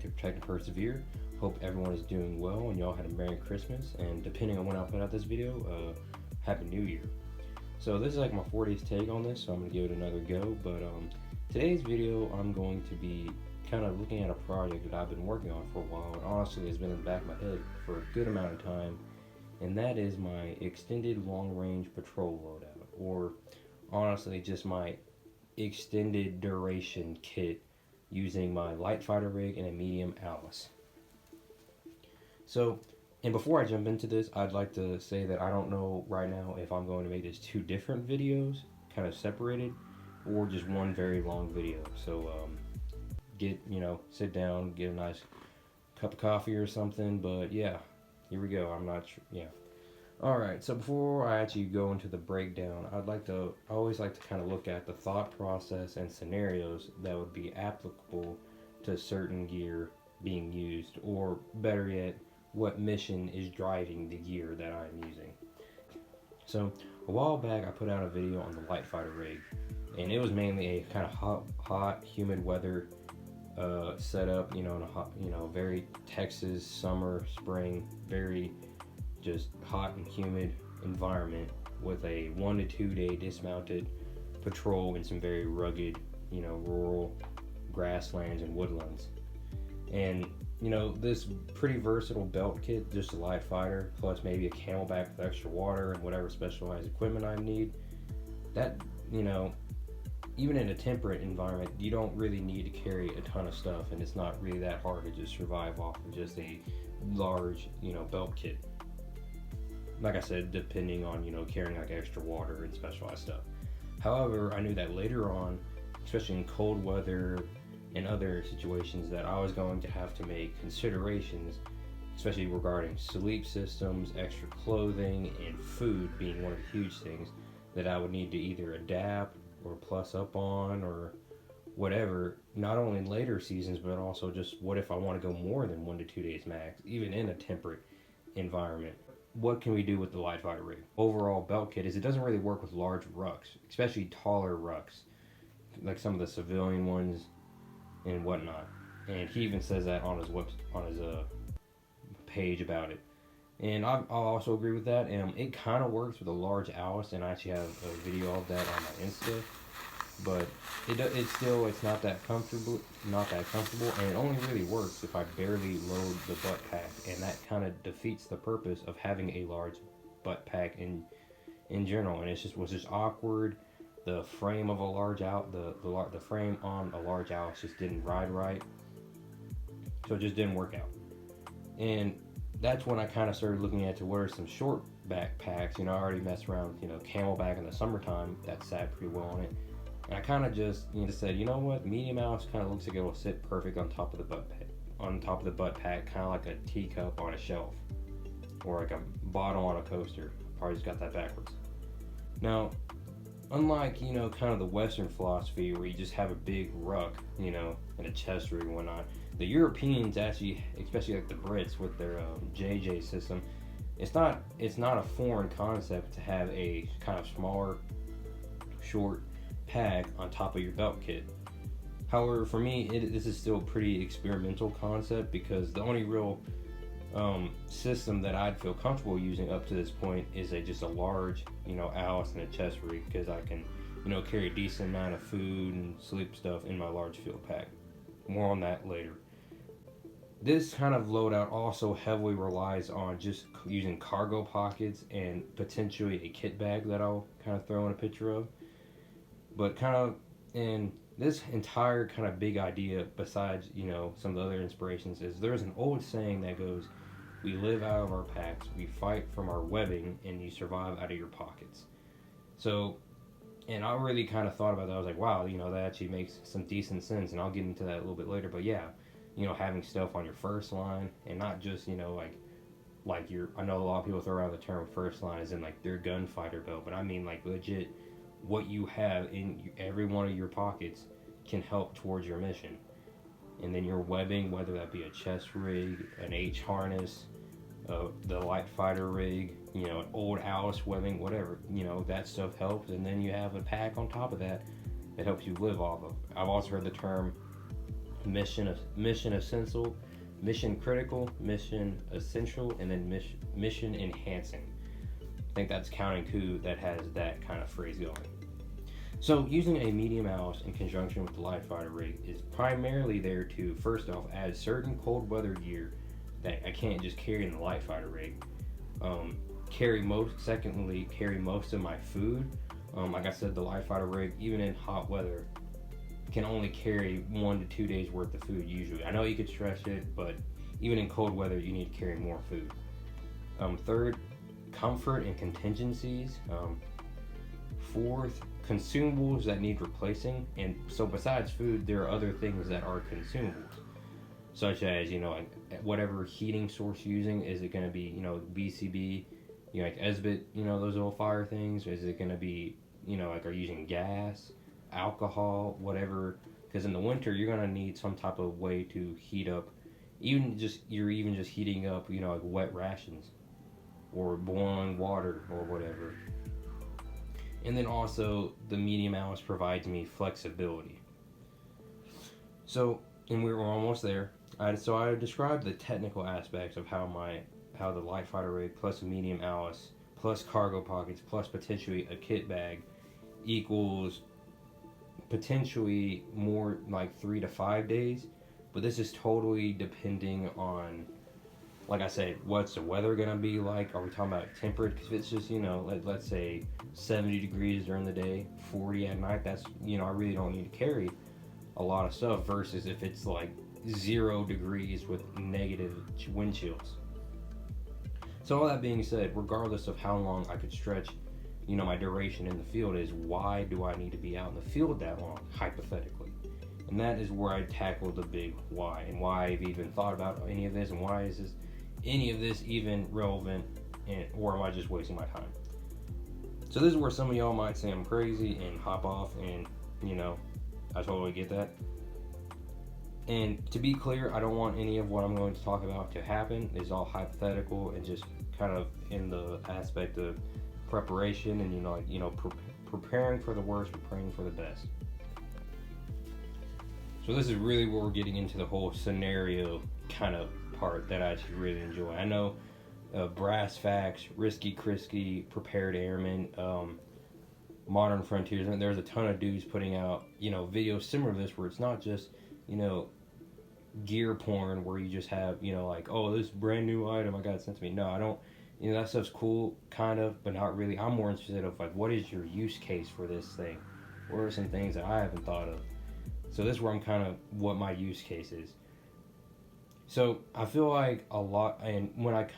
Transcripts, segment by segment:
to protect and persevere. Hope everyone is doing well and y'all had a Merry Christmas, and depending on when I put out this video, Happy New Year. So this is like my 40th take on this, so I'm gonna give it another go. But today's video, I'm going to be kind of looking at a project that I've been working on for a while, and honestly it's been in the back of my head for a good amount of time, and that is my extended long-range patrol loadout, or honestly just my extended duration kit using my light fighter rig and a medium Alice. So, and before I jump into this, I'd like to say that I don't know right now if I'm going to make this two different videos, kind of separated, or just one very long video. So sit down, get a nice cup of coffee or something. But yeah, here we go. I'm not sure. Yeah. All right. So before I actually go into the breakdown, I always like to kind of look at the thought process and scenarios that would be applicable to certain gear being used, or better yet, what mission is driving the gear that I'm using. So a while back I put out a video on the light fighter rig, and it was mainly a kind of hot humid weather setup, in a hot, very Texas summer, spring, very just hot and humid environment with a 1 to 2 day dismounted patrol in some very rugged, rural grasslands and woodlands. And this pretty versatile belt kit, just a light fighter, plus maybe a camelback with extra water and whatever specialized equipment I need. That, even in a temperate environment, you don't really need to carry a ton of stuff, and it's not really that hard to just survive off of just a large, belt kit. Like I said, depending on, carrying like extra water and specialized stuff. However, I knew that later on, especially in cold weather and other situations, that I was going to have to make considerations, especially regarding sleep systems, extra clothing, and food being one of the huge things that I would need to either adapt or plus up on or whatever, not only in later seasons, but also just what if I want to go more than 1 to 2 days max, even in a temperate environment. What can we do with the light fighter rig? Overall belt kit is it doesn't really work with large rucks, especially taller rucks, like some of the civilian ones and whatnot. And he even says that on his page about it. And I'll also agree with that. It kind of works with a large Alice, and I actually have a video of that on my Insta. But it's not that comfortable, and it only really works if I barely load the butt pack, and that kind of defeats the purpose of having a large butt pack in general. And it was just awkward. The frame of a large the frame on a large Alice just didn't ride right, so it just didn't work out. And that's when I kind of started looking at what are some short backpacks. I already messed around with camelback in the summertime that sat pretty well on it, and I kind of just said, what, medium Alice kind of looks like it will sit perfect on top of the butt pack, kind of like a teacup on a shelf, or like a bottle on a coaster. Probably just got that backwards. Now, unlike, kind of the Western philosophy where you just have a big ruck, and a chest rig and whatnot, the Europeans actually, especially like the Brits with their JJ system, it's not a foreign concept to have a kind of smaller, short pack on top of your belt kit. However, for me, this is still a pretty experimental concept, because the only real system that I'd feel comfortable using up to this point is just a large, Alice and a chest rig, because I can, carry a decent amount of food and sleep stuff in my large field pack. More on that later. This kind of loadout also heavily relies on just using cargo pockets and potentially a kit bag that I'll kind of throw in a picture of. But and this entire kind of big idea, besides, some of the other inspirations, is there's an old saying that goes, we live out of our packs, we fight from our webbing, and you survive out of your pockets. So, and I really kind of thought about that. I was like, wow, that actually makes some decent sense, and I'll get into that a little bit later. But yeah, having stuff on your first line, and not just, I know a lot of people throw around the term first line as in like their gunfighter belt, but I mean like legit what you have in every one of your pockets can help towards your mission. And then your webbing, whether that be a chest rig, an H harness, the light fighter rig, an old Alice webbing, whatever, that stuff helps. And then you have a pack on top of that that helps you live off of. I've also heard the term mission essential, mission critical, mission essential, and then mission enhancing. I think that's counting coup that has that kind of phrase going. So using a medium house in conjunction with the light fighter rig is primarily there to, first off, add certain cold weather gear that I can't just carry in the light fighter rig. Carry most of my food. Like I said, the light fighter rig, even in hot weather, can only carry 1 to 2 days worth of food usually. I know you could stretch it, but even in cold weather, you need to carry more food. Third, comfort and contingencies. Fourth, consumables that need replacing. And so besides food, there are other things that are consumables, such as, like whatever heating source you're using. Is it going to be, BCB, like Esbit, those little fire things? Is it going to be, like, are you using gas, alcohol, whatever? Because in the winter, you're going to need some type of way to heat up. You're even just heating up, like wet rations or boiling water or whatever. And then also, the medium house provides me flexibility. So, and we're almost there. So I described the technical aspects of how the light fighter rig plus a medium house plus cargo pockets plus potentially a kit bag equals potentially more like 3 to 5 days. But this is totally depending on, like I said, what's the weather gonna be like? Are we talking about temperate? Because if it's just, let's say 70 degrees during the day, 40 at night, that's, I really don't need to carry a lot of stuff, versus if it's like 0 degrees with negative wind chills. So all that being said, regardless of how long I could stretch, my duration in the field, is why do I need to be out in the field that long, hypothetically? And that is where I tackle the big why, and why I've even thought about any of this, and why is any of this even relevant, or am I just wasting my time? So this is where some of y'all might say I'm crazy and hop off, and I totally get that. And to be clear, I don't want any of what I'm going to talk about to happen. It's all hypothetical and just kind of in the aspect of preparation and preparing for the worst but praying for the best. So this is really where we're getting into the whole scenario kind of part that I actually really enjoy. I know Brass Facts, Risky Krisky, Prepared Airmen, Modern Frontiers, and there's a ton of dudes putting out videos similar to this, where it's not just gear porn where you just have like, oh, this brand new item I got sent to me. No, I don't. That stuff's cool, kind of, but not really. I'm more interested of like, what is your use case for this thing? What are some things that I haven't thought of? So this is where I'm kind of what my use case is. So I feel like a lot, and when I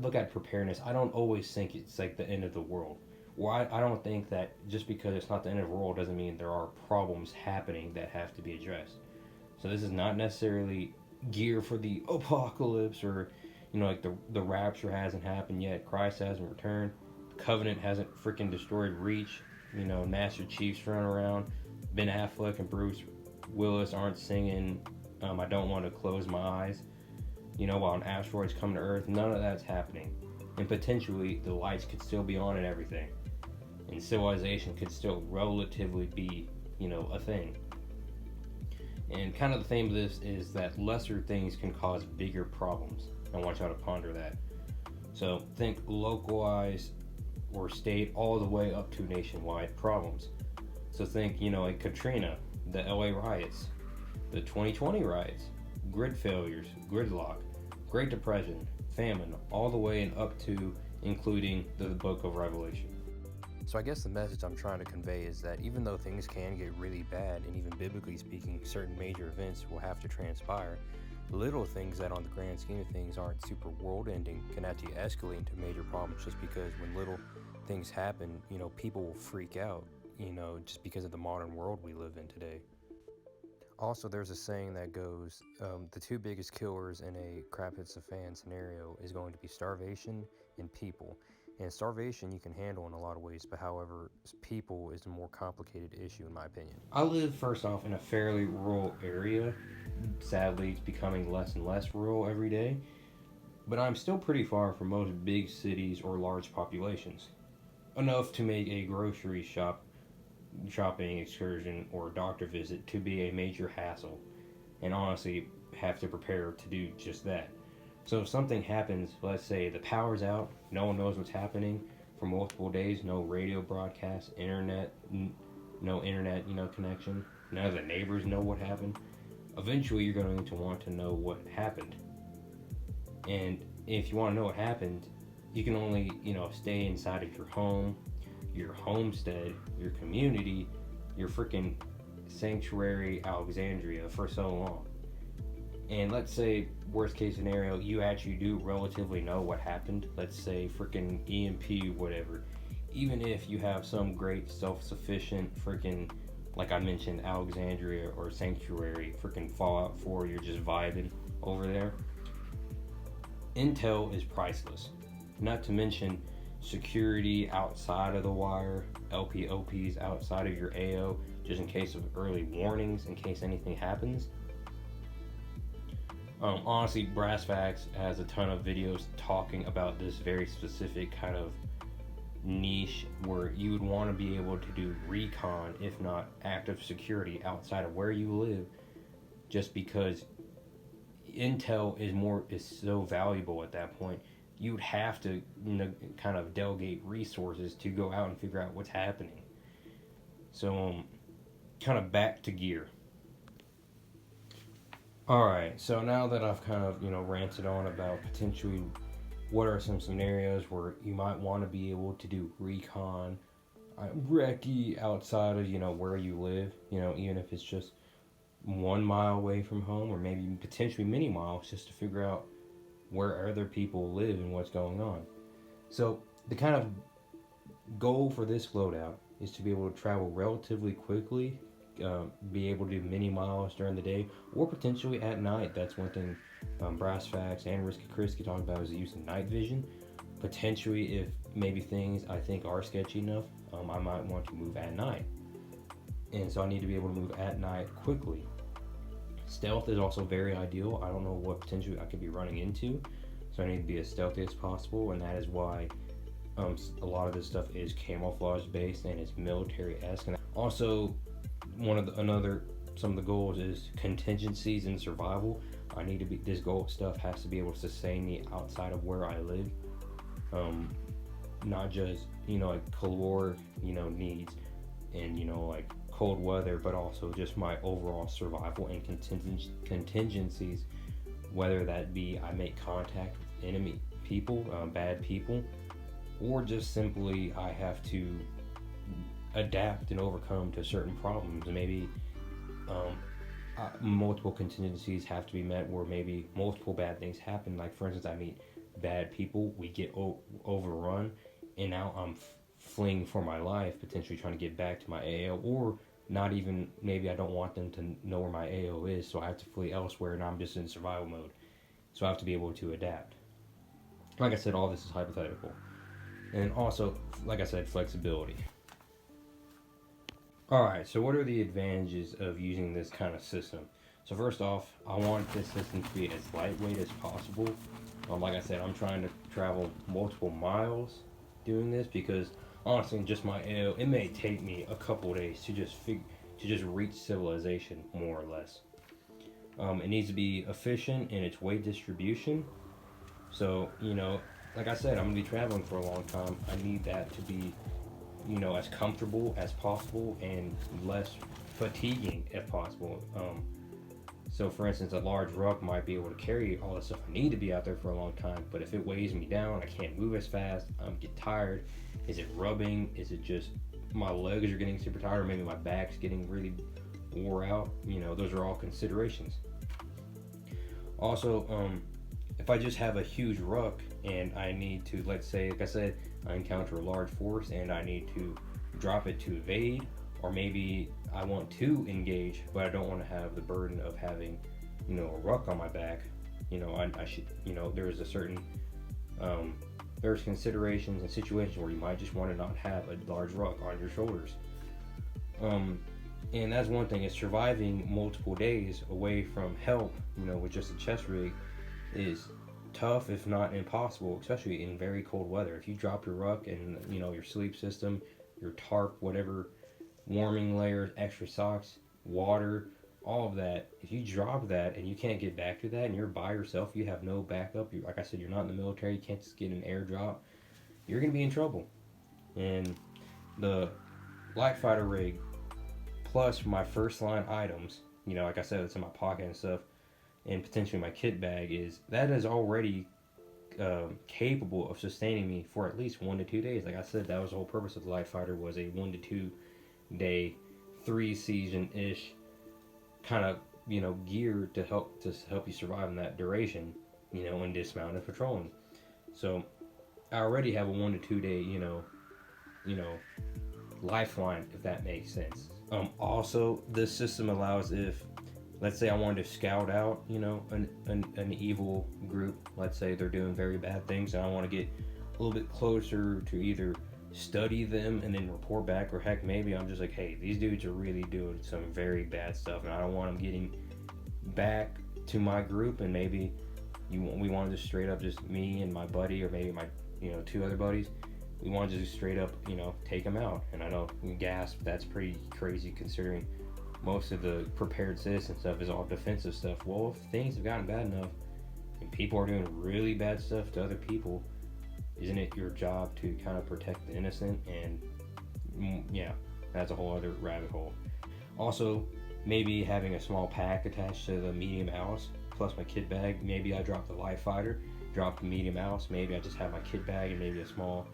look at preparedness, I don't always think it's like the end of the world. Or I don't think that just because it's not the end of the world doesn't mean there are problems happening that have to be addressed. So this is not necessarily gear for the apocalypse, or like the rapture hasn't happened yet, Christ hasn't returned, the Covenant hasn't freaking destroyed Reach, Master Chief's running around, Ben Affleck and Bruce Willis aren't singing I Don't Want to Close My Eyes, while an asteroid's coming to Earth. None of that's happening. And potentially the lights could still be on and everything, and civilization could still relatively be a thing. And kind of the theme of this is that lesser things can cause bigger problems. I want y'all to ponder that. So think localized or state all the way up to nationwide problems. So think, like Katrina, the LA riots, the 2020 riots, grid failures, gridlock, Great Depression, famine, all the way and up to including the book of Revelation. So I guess the message I'm trying to convey is that even though things can get really bad, and even biblically speaking, certain major events will have to transpire, little things that on the grand scheme of things aren't super world ending can actually escalate into major problems, just because when little things happen, people will freak out, just because of the modern world we live in today. Also, there's a saying that goes, the two biggest killers in a crap hits the fan scenario is going to be starvation and people. And starvation you can handle in a lot of ways, but however, people is a more complicated issue in my opinion. I live, first off, in a fairly rural area. Sadly, it's becoming less and less rural every day. But I'm still pretty far from most big cities or large populations. Enough to make a grocery shopping excursion or doctor visit to be a major hassle. and honestly have to prepare to do just that. So if something happens, let's say the power's out, no one knows what's happening for multiple days, no radio broadcast, no internet, connection, none of the neighbors know what happened. Eventually, you're going to want to know what happened. And if you want to know what happened, you can only, stay inside of your home, your homestead, your community, your freaking sanctuary, Alexandria, for so long. And let's say, worst case scenario, you actually do relatively know what happened. Let's say freaking EMP, whatever. Even if you have some great self-sufficient freaking, like I mentioned, Alexandria or Sanctuary, freaking Fallout 4, you're just vibing over there. Intel is priceless. Not to mention security outside of the wire, LPOPs outside of your AO, just in case of early warnings, in case anything happens. Honestly, Brass Facts has a ton of videos talking about this very specific kind of niche where you would want to be able to do recon, if not active security, outside of where you live, just because intel is so valuable at that point. You would have to kind of delegate resources to go out and figure out what's happening. So kind of back to gear. Alright, so now that I've kind of, ranted on about potentially what are some scenarios where you might want to be able to do recon, recce outside of, where you live, even if it's just 1 mile away from home, or maybe potentially many miles, just to figure out where other people live and what's going on. So the kind of goal for this loadout is to be able to travel relatively quickly, be able to do many miles during the day, or potentially at night. That's one thing Brass Facts and Risky Chris talk about, is the use of night vision. Potentially, if maybe things I think are sketchy enough, I might want to move at night. And so I need to be able to move at night quickly. Stealth is also very ideal. I don't know what potentially I could be running into, so I need to be as stealthy as possible, and that is why a lot of this stuff is camouflage based and it's military-esque. And also, some of the goals is contingencies and survival. This goal stuff has to be able to sustain me outside of where I live. Not just, like caloric, needs and, like cold weather, but also just my overall survival and contingencies, whether that be I make contact with enemy people, bad people, or just simply I have to adapt and overcome to certain problems. Maybe multiple contingencies have to be met where maybe multiple bad things happen. Like, for instance, I meet bad people, we get overrun, and now I'm fleeing for my life, potentially trying to get back to my AO, or not even, maybe I don't want them to know where my AO is, so I have to flee elsewhere and I'm just in survival mode. So I have to be able to adapt. Like I said, all this is hypothetical. And also, like I said, flexibility. Alright, so what are the advantages of using this kind of system? So first off, I want this system to be as lightweight as possible. Like I said, I'm trying to travel multiple miles doing this because honestly, just my AO, it may take me a couple days to just reach civilization, more or less. It needs to be efficient in its weight distribution. So, like I said, I'm going to be traveling for a long time. I need that to be, as comfortable as possible and less fatiguing if possible. So for instance, a large ruck might be able to carry all the stuff I need to be out there for a long time, but if it weighs me down, I can't move as fast, get tired. Is it rubbing? Is it just my legs are getting super tired, or maybe my back's getting really wore out? Those are all considerations. Also, if I just have a huge ruck and I need to, let's say, like I said, I encounter a large force and I need to drop it to evade, or maybe I want to engage, but I don't want to have the burden of having, a ruck on my back. I should, there's a certain, there's considerations and situations where you might just want to not have a large ruck on your shoulders. And that's one thing, is surviving multiple days away from help, with just a chest rig is tough, if not impossible, especially in very cold weather. If you drop your ruck and, your sleep system, your tarp, whatever, warming layers, extra socks, water, all of that, if you drop that and you can't get back to that and you're by yourself, you have no backup, you, like I said, you're not in the military, you can't just get an airdrop, you're going to be in trouble. And the light fighter rig plus my first line items, you know, like I said, it's in my pocket and stuff, and potentially my kit bag, that is already capable of sustaining me for at least 1 to 2 days. Like I said, that was the whole purpose of the light fighter, was a 1 to 2 day, 3 season ish kind of, you know, gear to help you survive in that duration, you know, and dismount and patrolling. So I already have a 1 to 2 day, you know, lifeline, if that makes sense. Also, this system allows, if let's say I wanted to scout out, you know, an evil group, let's say they're doing very bad things, and I want to get a little bit closer to either study them and then report back, or heck, maybe I'm just like, hey, these dudes are really doing some very bad stuff and I don't want them getting back to my group, and maybe we want to just straight up, just me and my buddy, or maybe my, you know, 2 other buddies, we want to just straight up, you know, take them out. And I know, gasp, that's pretty crazy considering most of the prepared citizen stuff is all defensive stuff. Well, if things have gotten bad enough and people are doing really bad stuff to other people, isn't it your job to kind of protect the innocent? And yeah, that's a whole other rabbit hole. Also, maybe having a small pack attached to the medium house plus my kit bag. Maybe I drop the light fighter, drop the medium house, maybe I just have my kit bag and maybe a small,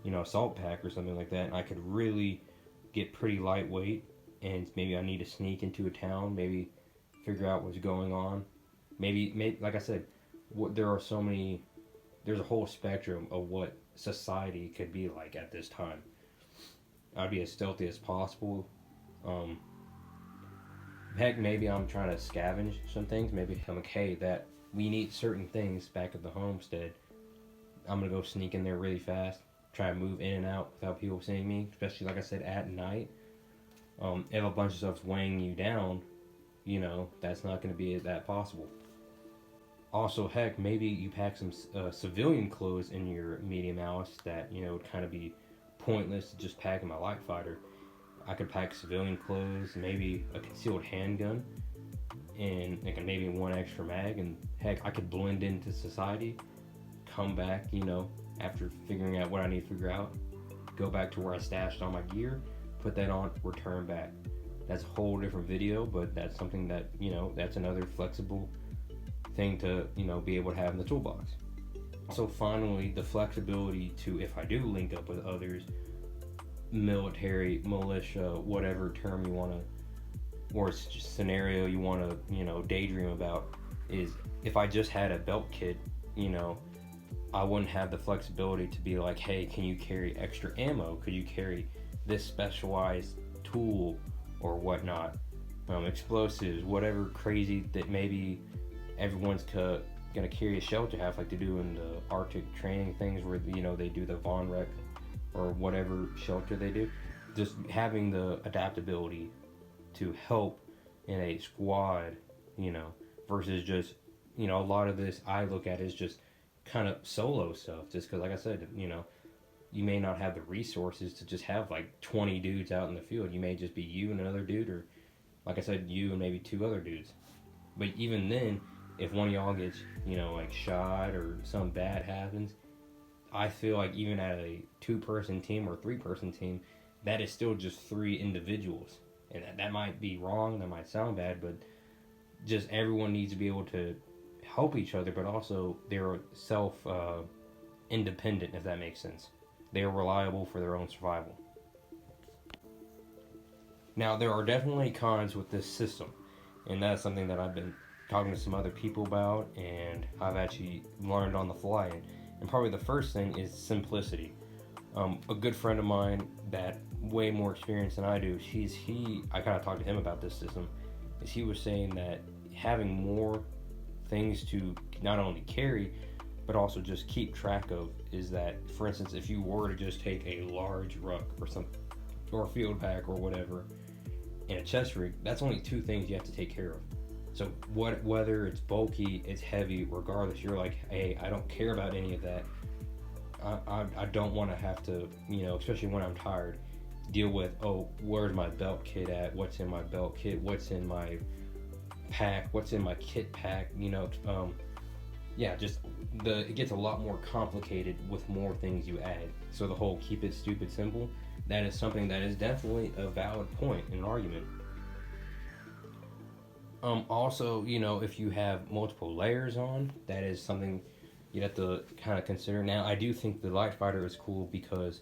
you know, assault pack or something like that, and I could really get pretty lightweight. And maybe I need to sneak into a town, maybe figure out what's going on. Maybe like I said, there's a whole spectrum of what society could be like at this time. I'd be as stealthy as possible. Heck, maybe I'm trying to scavenge some things. Maybe I'm like, hey, that we need certain things back at the homestead. I'm gonna go sneak in there really fast, try to move in and out without people seeing me, especially, like I said, at night. If a bunch of stuff's weighing you down, you know, that's not going to be that possible. Also, heck, maybe you pack some civilian clothes in your medium house that, you know, would kind of be pointless to just pack in my light fighter. I could pack civilian clothes, maybe a concealed handgun, and like maybe 1 extra mag, and heck, I could blend into society, come back, you know, after figuring out what I need to figure out, go back to where I stashed all my gear, put that on, return back. That's a whole different video, but that's something that, you know, that's another flexible thing to, you know, be able to have in the toolbox. So finally, the flexibility to, if I do link up with others, military, militia, whatever term you want to, or it's just scenario you want to, you know, daydream about, is if I just had a belt kit, you know, I wouldn't have the flexibility to be like, hey, can you carry extra ammo? Could you carry this specialized tool or whatnot, explosives, whatever crazy that maybe everyone's gonna carry a shelter half, like they do in the Arctic training things where, you know, they do the Von Rec or whatever shelter they do. Just having the adaptability to help in a squad, you know, versus just, you know, a lot of this I look at is just kind of solo stuff, just because, like I said, you know, you may not have the resources to just have like 20 dudes out in the field. You may just be you and another dude, or like I said, you and maybe 2 other dudes. But even then, if one of y'all gets, you know, like shot or something bad happens, I feel like even at a 2-person team or 3-person team, that is still just 3 individuals. And that might be wrong, that might sound bad, but just everyone needs to be able to help each other, but also they're independent, if that makes sense. They are reliable for their own survival. Now, there are definitely cons with this system, and that's something that I've been talking to some other people about, and I've actually learned on the fly. And probably the first thing is simplicity. A good friend of mine that way more experience than I do, I kind of talked to him about this system, is he was saying that having more things to not only carry, but also just keep track of, is that, for instance, if you were to just take a large ruck or a field pack or whatever in a chest rig, that's only 2 things you have to take care of. So whether it's bulky, it's heavy, regardless, you're like, hey, I don't care about any of that. I don't want to have to, you know, especially when I'm tired, deal with, oh, where's my belt kit at? What's in my belt kit? What's in my pack, what's in my kit pack, you know, yeah, just it gets a lot more complicated with more things you add. So the whole keep it stupid simple, that is something that is definitely a valid point in an argument. Also, you know, if you have multiple layers on, that is something you'd have to kind of consider. Now, I do think the light fighter is cool because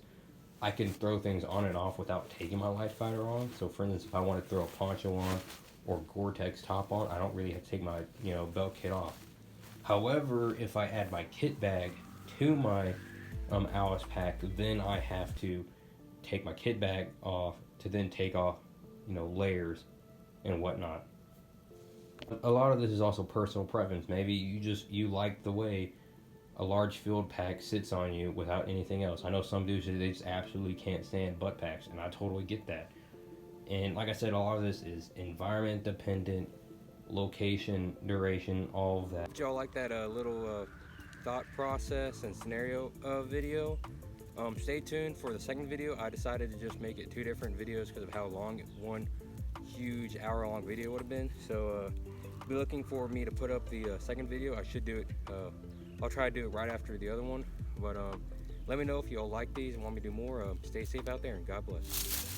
I can throw things on and off without taking my light fighter on. So, for instance, if I want to throw a poncho on or Gore-Tex top on, I don't really have to take my, you know, belt kit off. However, if I add my kit bag to my Alice pack, then I have to take my kit bag off to then take off, you know, layers and whatnot. A lot of this is also personal preference. Maybe you like the way a large field pack sits on you without anything else. I know some dudes, they just absolutely can't stand butt packs, and I totally get that. And like I said, a lot of this is environment dependent, location, duration, all of that. If y'all like that little thought process and scenario video, stay tuned for the second video. I decided to just make it 2 different videos because of how long one huge hour-long video would have been. So be looking for me to put up the second video. I should do it. I'll try to do it right after the other one. But let me know if y'all like these and want me to do more. Stay safe out there, and God bless.